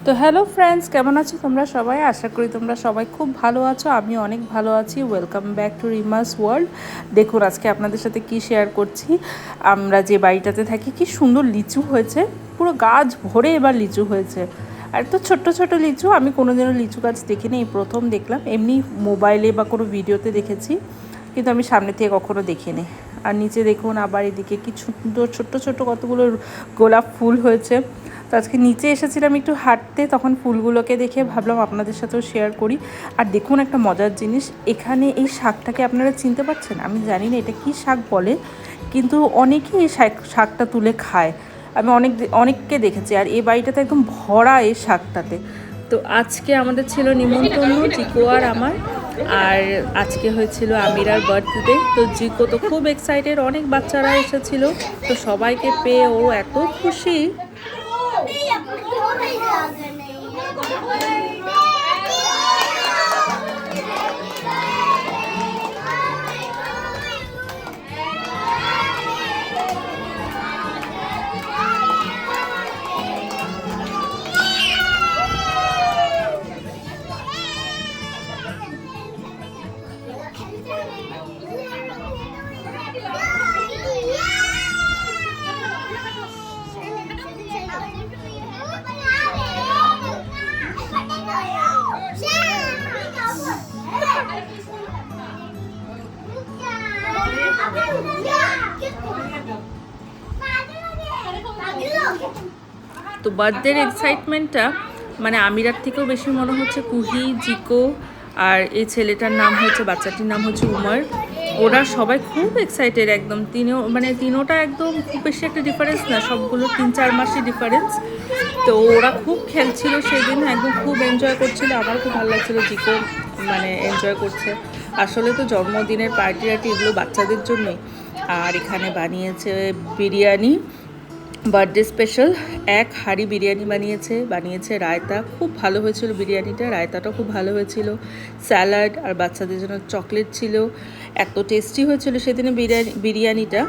তো hello friends, কেমন আছো তোমরা সবাই? আশা করি তোমরা সবাই খুব ভালো আছো। আমি অনেক ভালো আছি। Welcome back to রিমাস world. দেখুন আজকে আপনাদের সাথে কি শেয়ার করছি। আমরা যে বাড়িটাতে থাকি কি সুন্দর লিচু হয়েছে, পুরো গাছ ভরে এবার লিচু হয়েছে। আর তো ছোট্ট ছোট লিচু, আমি কোনোদিনও লিচু গাছ দেখিনি, এই প্রথম দেখলাম। এমনি মোবাইলে বা কোনো ভিডিওতে দেখেছি, কিন্তু আমি সামনে থেকে কখনো দেখিনি। আর নিচে দেখুন আবার এদিকে কি সুন্দর ছোট্ট ছোট্ট কতগুলো গোলাপ ফুল হয়েছে। তো আজকে নিচে এসেছিলাম একটু হাঁটতে, তখন ফুলগুলোকে দেখে ভাবলাম আপনাদের সাথেও শেয়ার করি। আর দেখুন একটা মজার জিনিস, এখানে এই শাকটাকে আপনারা চিনতে পারছেন? আমি জানি না এটা কী শাক বলে, কিন্তু অনেকেই এই শাকটা তুলে খায়। আমি অনেককে দেখেছি, আর এই বাড়িটাতে একদম ভরা এই শাকটাতে। তো আজকে আমাদের ছিল নিমন্ত্রণ, জিকো আর আমার। আর আজকে হয়েছিল আমিরার বার্থডে। তো জিকো তো খুব এক্সাইটেড, অনেক বাচ্চারা এসেছিল। তো সবাইকে পেয়ে ও এত খুশি। তো বার্থডের এক্সাইটমেন্টটা মানে আমিরার থেকেও বেশি মনে হচ্ছে কুহি, জিকো আর এই ছেলেটার নাম হচ্ছে, বাচ্চাটির নাম হচ্ছে উমর। ওরা সবাই খুব এক্সাইটেড একদম। তিনোটা একদম খুব বেশি একটা ডিফারেন্স না, সবগুলো 3-4 মাসের ডিফারেন্স। তো ওরা খুব খেলছিল সেদিন, একদম খুব এনজয় করছিল। আমার খুব ভালো লাগছিলো, জিকো মানে এনজয় করছে। আসলে তো জন্মদিনের পার্টি এগুলো বাচ্চাদের জন্যই। আর এখানে বানিয়েছে বিরিয়ানি, বার্থডে স্পেশাল 1 হাঁড়ি বিরিয়ানি বানিয়েছে রায়তা, খুব ভালো হয়েছিল বিরিয়ানিটা, রায়তাটাও খুব ভালো হয়েছিল। স্যালাড আর বাচ্চাদের জন্য চকলেট ছিল। এত টেস্টি হয়েছিল সেদিনে বিরিয়ানিটা।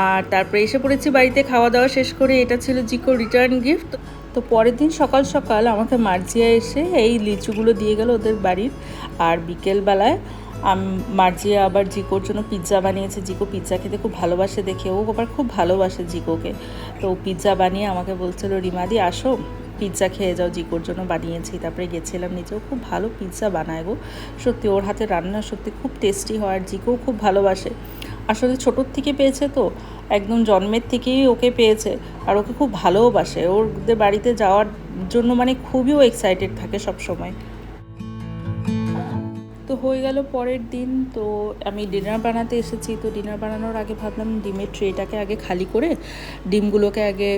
আর তারপরে এসে পড়েছি বাড়িতে, খাওয়া দাওয়া শেষ করে। এটা ছিল জিকোর রিটার্ন গিফট। তো পরের দিন সকাল সকাল আমাকে মার্জিয়া এসে এই লিচুগুলো দিয়ে গেল ওদের বাড়ির। আর বিকেলবেলায় মার্জিয়া আবার জিকোর জন্য পিৎজা বানিয়েছে। জিকো পিৎজা খেতে খুব ভালোবাসে দেখে, ও আবার খুব ভালোবাসে জিকোকে। তো পিৎজা বানিয়ে আমাকে বলছিল, রিমাদি আসো পিৎজা খেয়ে যাও, জিকোর জন্য বানিয়েছি। তারপরে গেছিলাম নিচেও, খুব ভালো পিৎজা বানায় গো, সত্যি ওর হাতে রান্না সত্যি খুব টেস্টি হয়। আর জিকোও খুব ভালোবাসে, আসলে ছোটোর থেকে পেয়েছে তো, একদম জন্মের থেকেই ওকে পেয়েছে। আর ওকে খুব ভালোবাসে, ওদের বাড়িতে যাওয়ার জন্য মানে খুবই ও এক্সাইটেড থাকে সব সময়। তো হয়ে গেল পরের দিন। তো আমি ডিনার বানাতে এসেছি। তো ডিনার বানানোর আগে ভাবলাম ডিমের ট্রেটাকে আগে খালি করে ডিমগুলোকে আগে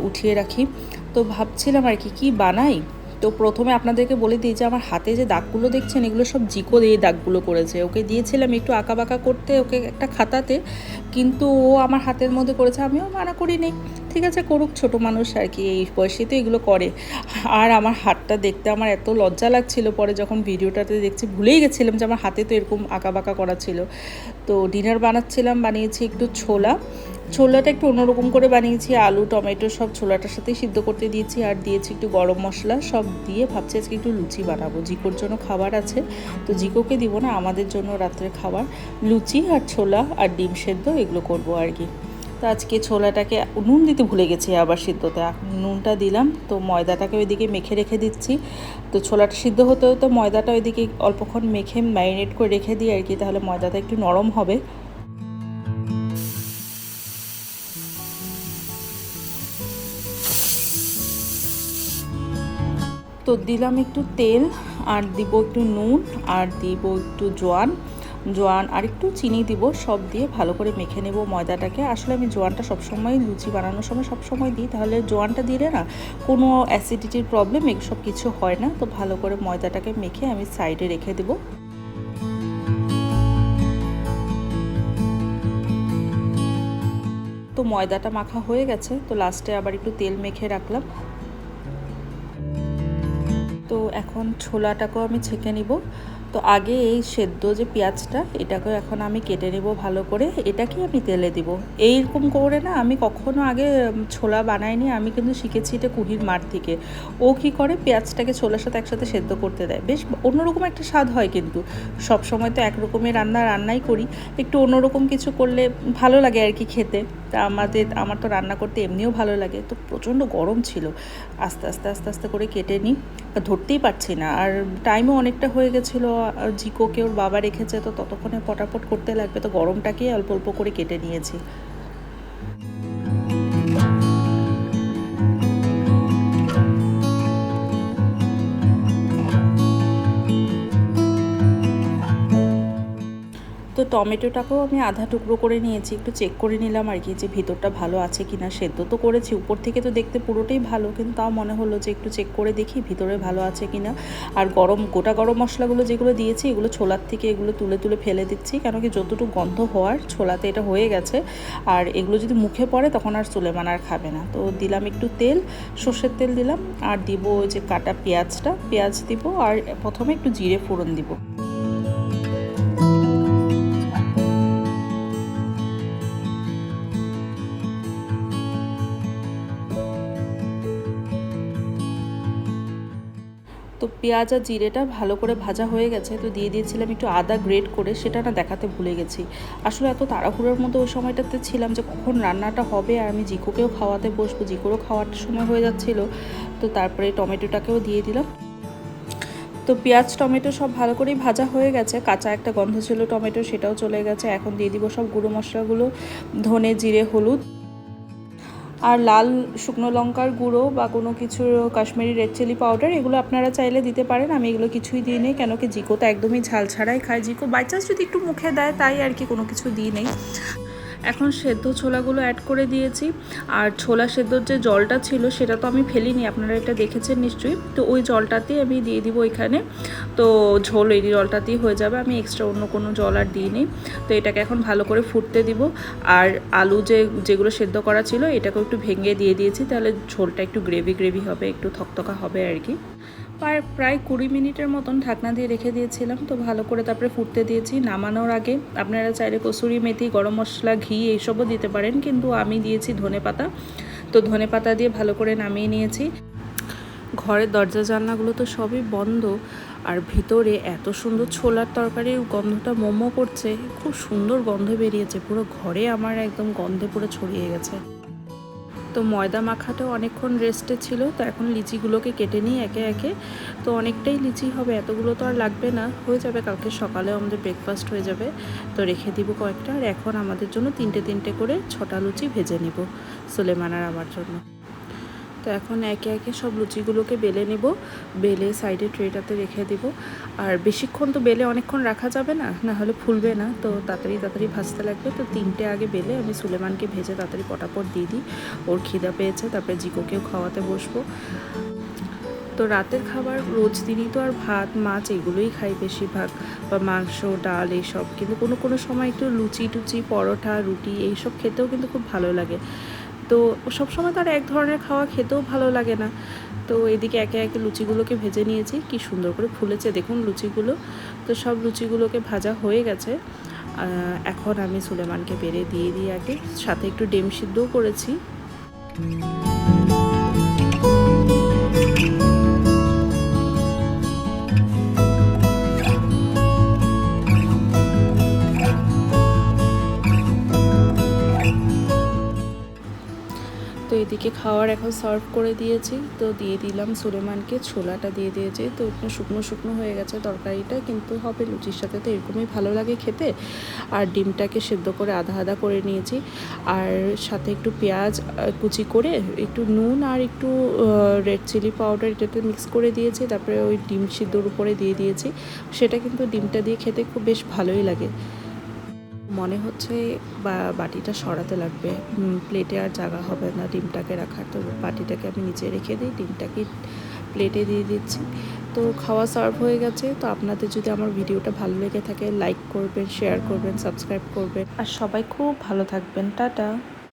উঠিয়ে রাখি। তো ভাবছিলাম আর কি বানাই। তো প্রথমে আপনাদেরকে বলে দিই যে আমার হাতে যে দাগগুলো দেখছেন, এগুলো সব জিকো দিয়ে দাগগুলো করেছে। ওকে দিয়েছিলাম একটু আঁকাবাঁকা করতে, ওকে একটা খাতাতে, কিন্তু ও আমার হাতের মধ্যে করেছে। আমিও মানা করি নেই, ঠিক আছে করুক, ছোটো মানুষ আর কি, এই বয়সে তো এগুলো করে। আর আমার হাতটা দেখতে আমার এত লজ্জা লাগছিল, পরে যখন ভিডিওটাতে দেখছি ভুলেই গেছিলাম যে আমার হাতে তো এরকম আঁকাবাঁকা করা ছিল। তো ডিনার বানিয়েছি একটু ছোলাটা একটু অন্যরকম করে বানিয়েছি। আলু টমেটো সব ছোলাটার সাথে সিদ্ধ করতে দিয়েছি, আর দিয়েছি একটু গরম মশলা সব দিয়ে। ভাবছি আজকে একটু লুচি বানাবো, জিকোর জন্য খাবার আছে, তো জিকোকে দিব না, আমাদের জন্য রাত্রে খাবার লুচি আর ছোলা আর ডিম সেদ্ধ এগুলো করবো আর কি। তো আজকে ছোলাটাকে নুন দিতে ভুলে গেছি, আবার সিদ্ধতে নুনটা দিলাম। তো ময়দাটাকে ওইদিকে মেখে রেখে দিচ্ছি। তো ছোলাটা সিদ্ধ হতে হতে ময়দাটা ওইদিকে অল্পক্ষণ মেখে ম্যারিনেট করে রেখে দিই আর কি, তাহলে ময়দাটা একটু নরম হবে। তো দিলাম একটু তেল, আর দিব একটু নুন, আর দিব একটু জোয়ান আর একটু চিনি দিব, সব দিয়ে ভালো করে মেখে নেব ময়দাটাকে। আসলে আমি জোয়ানটা সবসময় লুচি বানানোর সময় সবসময় দিই, তাহলে জোয়ানটা দিলে না কোনো অ্যাসিডিটির প্রবলেম এসব কিছু হয় না। তো ভালো করে ময়দাটাকে মেখে আমি সাইডে রেখে দেব। তো ময়দাটা মাখা হয়ে গেছে, তো লাস্টে আবার একটু তেল মেখে রাখলাম। তো এখন ছোলাটাকেও আমি ছেঁকে নিব। তো আগে এই সেদ্ধ যে পেঁয়াজটা এটাকে এখন আমি কেটে নেব ভালো করে, এটাকে আমি তেলে দিব। এইরকম করে না আমি কখনো আগে ছোলা বানাইনি, আমি কিন্তু শিখেছি এটা কুহির মার থেকে। ও কি করে পেঁয়াজটাকে ছোলার সাথে একসাথে সেদ্ধ করতে দেয়, বেশ অন্যরকম একটা স্বাদ হয়। কিন্তু সব সময় তো একরকমের রান্নাই করি, একটু অন্যরকম কিছু করলে ভালো লাগে আর কি খেতে। তা আমার তো রান্না করতে এমনিও ভালো লাগে। তো প্রচণ্ড গরম ছিল, আস্তে আস্তে আস্তে আস্তে করে কেটে নিই, ধরতেই পারছি না। আর টাইমও অনেকটা হয়ে গেছিলো, জিকোকে ওর বাবা রেখেছে, তো ততক্ষণে পটাপট করতে লাগবে, তো গরমটাকেই অল্প অল্প করে কেটে নিয়েছি। তো টমেটোটাকেও আমি আধা টুকরো করে নিয়েছি, একটু চেক করে নিলাম আর কি যে ভিতরটা ভালো আছে কি না। সেদ্ধ তো করেছি, উপর থেকে তো দেখতে পুরোটাই ভালো, কিন্তু তাও মনে হলো যে একটু চেক করে দেখি ভিতরে ভালো আছে কি না। আর গোটা গরম মশলাগুলো যেগুলো দিয়েছি এগুলো ছোলার থেকে এগুলো তুলে তুলে ফেলে দিচ্ছি, কেন কি যতটুকু গন্ধ হওয়ার ছোলাতে এটা হয়ে গেছে। আর এগুলো যদি মুখে পড়ে তখন আর সুলেমান আর খাবে না। তো দিলাম একটু তেল, সর্ষের তেল দিলাম, আর দিব ওই যে কাটা পেঁয়াজ দিব, আর প্রথমে একটু জিরে ফোড়ন দিব। তো পেঁয়াজ আর জিরেটা ভালো করে ভাজা হয়ে গেছে, তো দিয়ে দিয়েছিলাম একটু আদা গ্রেট করে, সেটা না দেখাতে ভুলে গেছি। আসলে এত তাড়াহুড়োর মধ্যে ওই সময়টাতে ছিলাম যে কখন রান্নাটা হবে, আর আমি জিকুকেও খাওয়াতে বসবো, জিকুরও খাওয়ার সময় হয়ে যাচ্ছিলো। তো তারপরে টমেটোটাকেও দিয়ে দিলাম। তো পেঁয়াজ টমেটো সব ভালো করেই ভাজা হয়ে গেছে, কাঁচা একটা গন্ধ ছিল টমেটো, সেটাও চলে গেছে। এখন দিয়ে দিব সব গুঁড়ো মশলাগুলো, ধনে জিরে হলুদ আর লাল শুকনো লঙ্কার গুঁড়ো বা কোনো কিছুর কাশ্মীরি রেড চিলি পাউডার, এগুলো আপনারা চাইলে দিতে পারেন। আমি এগুলো কিছুই দিই নেই, কেন কি জিকো তো একদমই ঝাল ছাড়াই খায়। জিকো বাই চান্স যদি একটু মুখে দেয় তাই আর কি, কোনো কিছু দিই নেই। এখন সেদ্ধ ছোলাগুলো অ্যাড করে দিয়েছি, আর ছোলা সেদ্ধর যে জলটা ছিল সেটা তো আমি ফেলিনি, আপনারা এটা দেখেছেন নিশ্চয়ই। তো ওই জলটাতেই আমি দিয়ে দিব এখানে, তো ঝোল এই জলটাতেই হয়ে যাবে, আমি এক্সট্রা অন্য কোনো জল আর দিইনি। তো এটাকে এখন ভালো করে ফুটতে দিব। আর আলু যেগুলো সেদ্ধ করা ছিল এটাকেও একটু ভেঙে দিয়ে দিয়েছি, তাহলে ঝোলটা একটু গ্রেভি হবে, একটু থকথকা হবে আর কি। প্রায় 20 মিনিটের মতন ঢাকনা দিয়ে রেখে দিয়েছিলাম। তো ভালো করে তারপরে ফুটতে দিয়েছি। নামানোর আগে আপনারা চাইলে কসুরি মেথি, গরম মশলা, ঘি এইসবও দিতে পারেন, কিন্তু আমি দিয়েছি ধনেপাতা। তো ধনেপাতা দিয়ে ভালো করে নামিয়ে নিয়েছি। ঘরের দরজা জানলাগুলো তো সবই বন্ধ, আর ভিতরে এত সুন্দর ছোলার তরকারির গন্ধটা মোমো করছে, খুব সুন্দর গন্ধ বেরিয়েছে, পুরো ঘরে আমার একদম গন্ধে পুরো ছড়িয়ে গেছে। তো ময়দা মাখাটাও অনেকক্ষণ রেস্টে ছিল, তো এখন লিচিগুলোকে কেটে নিই একে একে। তো অনেকটাই লিচি হবে, এতগুলো তো আর লাগবে না, হয়ে যাবে, কালকে সকালে আমাদের ব্রেকফাস্ট হয়ে যাবে। তো রেখে দিব কয়েকটা। আর এখন আমাদের জন্য তিনটে করে 6টা লুচি ভেজে নিব, সুলেমান আর আমার জন্য। তো এখন একে একে সব লুচিগুলোকে বেলে নেব, বেলে সাইডে ট্রেটাতে রেখে দিব। আর বেশিক্ষণ তো বেলে অনেকক্ষণ রাখা যাবে না, না হলে ফুলবে না, তো তাড়াতাড়ি ভাজতে লাগবে। তো 3টে আগে বেলে আমি সুলেমানকে ভেজে তাড়াতাড়ি পটাপট দিয়ে দিই, ওর খিদা পেয়েছে, তারপরে জিকোকেও খাওয়াতে বসবো। তো রাতের খাবার রোজ দিনই তো আর ভাত মাছ এগুলোই খাই বেশিরভাগ, বা মাংস ডাল এইসব, কিন্তু কোনো সময় একটু লুচি টুচি, পরোটা, রুটি এইসব খেতেও কিন্তু খুব ভালো লাগে। তো সবসময় তো আর এক ধরনের খাওয়া খেতেও ভালো লাগে না। তো এদিকে একে একে লুচিগুলোকে ভেজে নিয়েছি, কি সুন্দর করে ফুলেছে দেখুন লুচিগুলো। তো সব লুচিগুলোকে ভাজা হয়ে গেছে। এখন আমি সুলেমানকে বেড়ে দিয়ে দিই আগে, সাথে একটু ডিম সিদ্ধও করেছি। তো এদিকে খাওয়ার এখন সার্ভ করে দিয়েছি, তো দিয়ে দিলাম সুলেমানকে, ছোলাটা দিয়ে দিয়েছি। তো একটু শুকনো হয়ে গেছে তরকারিটা, কিন্তু হবে লুচির সাথে তো এরকমই ভালো লাগে খেতে। আর ডিমটাকে সেদ্ধ করে আধা করে নিয়েছি, আর সাথে একটু পেঁয়াজ কুচি করে, একটু নুন আর একটু রেড চিলি পাউডার এটাতে মিক্স করে দিয়েছি, তারপরে ওই ডিম সিদ্ধর উপরে দিয়ে দিয়েছি। সেটা কিন্তু ডিমটা দিয়ে খেতে খুব বেশ ভালোই লাগে। মনে হচ্ছে বাটিটা সরাতে লাগবে, প্লেটে আর জায়গা হবে না ডিমটাকে রাখার, তো বাটিটাকে আমি নিচে রেখে দিই, ডিমটাকে প্লেটে দিয়ে দিচ্ছি। তো খাওয়া সার্ভ হয়ে গেছে। তো আপনাদের যদি আমার ভিডিওটা ভালো লেগে থাকে লাইক করবেন, শেয়ার করবেন, সাবস্ক্রাইব করবেন, আর সবাই খুব ভালো থাকবেন। টাটা।